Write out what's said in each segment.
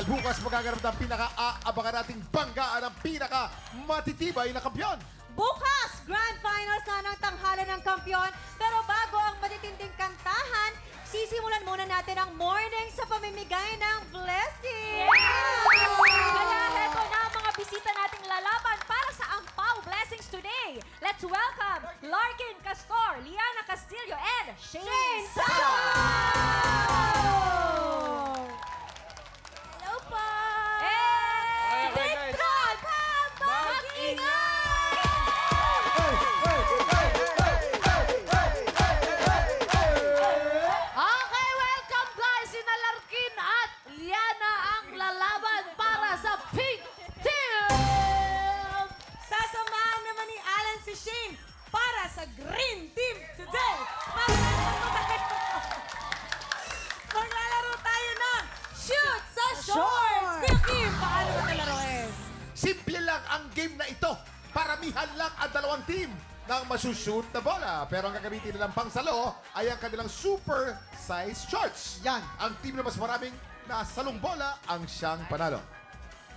Dahil bukas magaganap ng pinaka-aabangan nating banggaan ng pinaka-matitibay na kampyon. Bukas, Grand Finals na ng tanghalan ng kampyon. Pero bago ang matitinding kantahan, sisimulan muna natin ang morning sa pamimigay ng blessing. Kaya heto na ang mga bisita nating lalaban para sa Ampao Blessings today. Let's welcome Larkin Castor, Liana Castillo, and Shane Sao! Hello po! Hey! Victron! Mag-ingay! Okay, welcome guys! Sina Larkin at Liana ang lalaban para sa Pink Team! Sasamahan naman ni Alan si Shane para sa Green Team today. Maglalaro tayo ng Shoot sa Shorts! Kim, paano ba ito laruin? Simple lang ang game na ito. Paramihan lang ang dalawang team ng masushoot na bola. Pero ang gagamitin nilang pangsalo ay ang kanilang super size shorts. Yan. Ang team na mas maraming nasalong bola ang siyang panalo.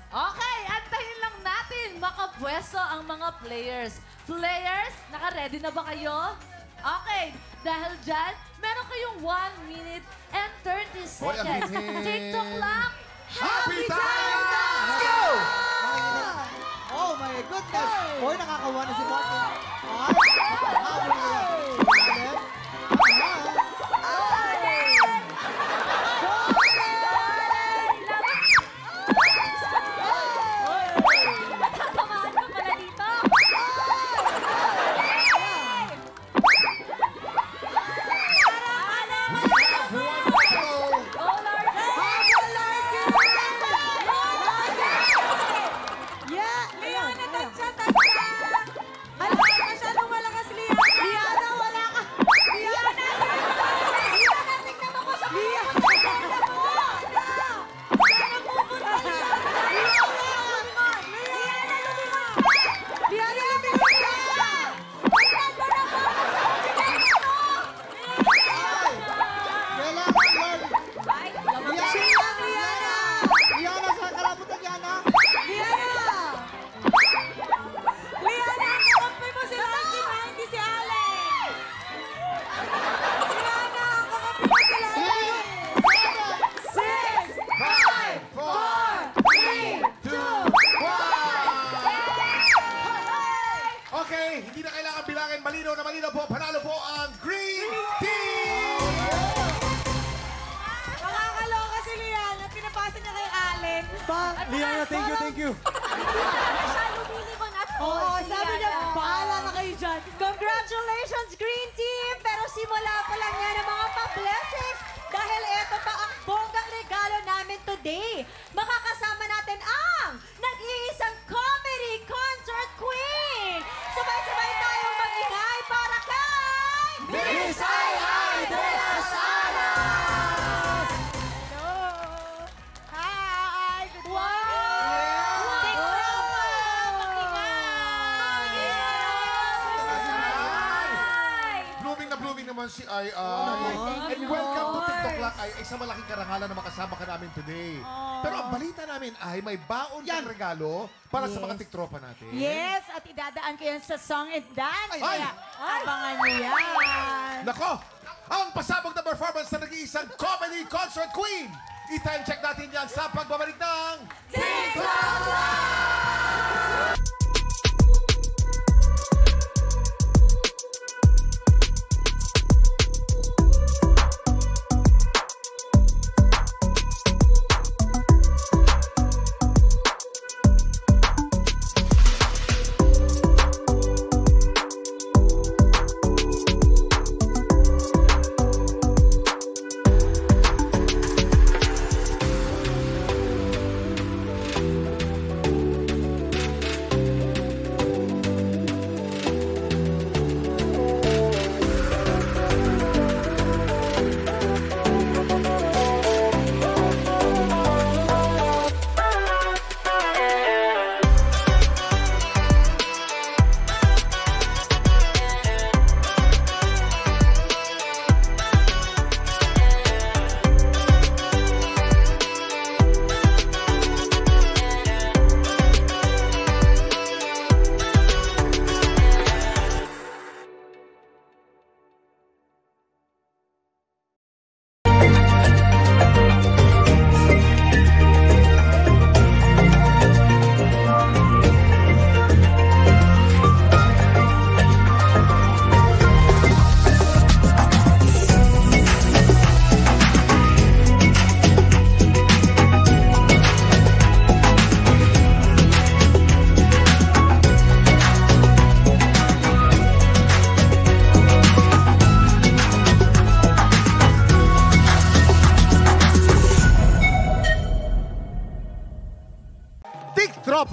Okay, antayin lang natin makapwesto ang mga players. Players, naka-ready na ba kayo? Okay, dahil dyan, meron kayong 1 minute and 30 Hoy, ang seconds. bilis. TikTok lang. Happy time! Let's go! Oh my goodness! Hoy, nakakawa na si Martin. Tatamaan ka pala dito! Go, Liana, tansya, tansya! Alam, masyadong malakas, Liana! Liana, wala ka! Liana! Liana, tingnan mo ko sa Liana! Liana pupunta! Liana, lumingon! Liana, lumingon! Liana, lumingon! Tingnan mo na po! Kailangan, Lord! Ay, Liana! Liana, saan ka napunta, Liana? Liana! Liana, ang kakampi mo si Larkin, ha? Hindi si Allen! Liana, ang kakampi mo si Larkin! 6, 5, 4, 3, 2, 1! Okay, hindi na kailangan bilangin. Malinaw na malinaw po. Panalo po ang Green Team! Nakakaloka si Liana. Pinapasa niya kay Allen. Liana, thank you, thank you. siya lumilingon at Oo, si sabi niya, Liana. bahala na kayo dyan. Congratulations, Green Team! Pero simula pa lang yan ang mga pa-blessings dahil ito pa ang bonggang regalo namin today. Makakasama natin ang nag-iisang comedy concert queen! Sabay-sabay tayong mag-ingay para kay... Miss Ai de las Alas! Hello! Hi! Good morning! Blooming naman si Ai. thank And you. welcome to TikTok Lang ay isang malaking karangalan na makasama ka namin today. Pero ang balita namin ay may baon kang regalo para sa mga tiktropa natin. Yes, at idadaan ko yan sa song and dance. Ay! Kaya abangan niyo yan. Nako! Ang pasabog na performance na nag-iisang comedy concert queen! I-time check natin yan sa pagbabalik ng TikTok Lang!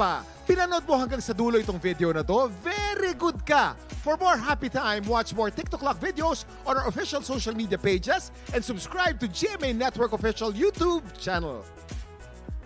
pa, pinanood mo hanggang sa dulo itong video na to, very good ka! For more happy time, watch more TikTok Lock videos on our official social media pages and subscribe to GMA Network official YouTube channel.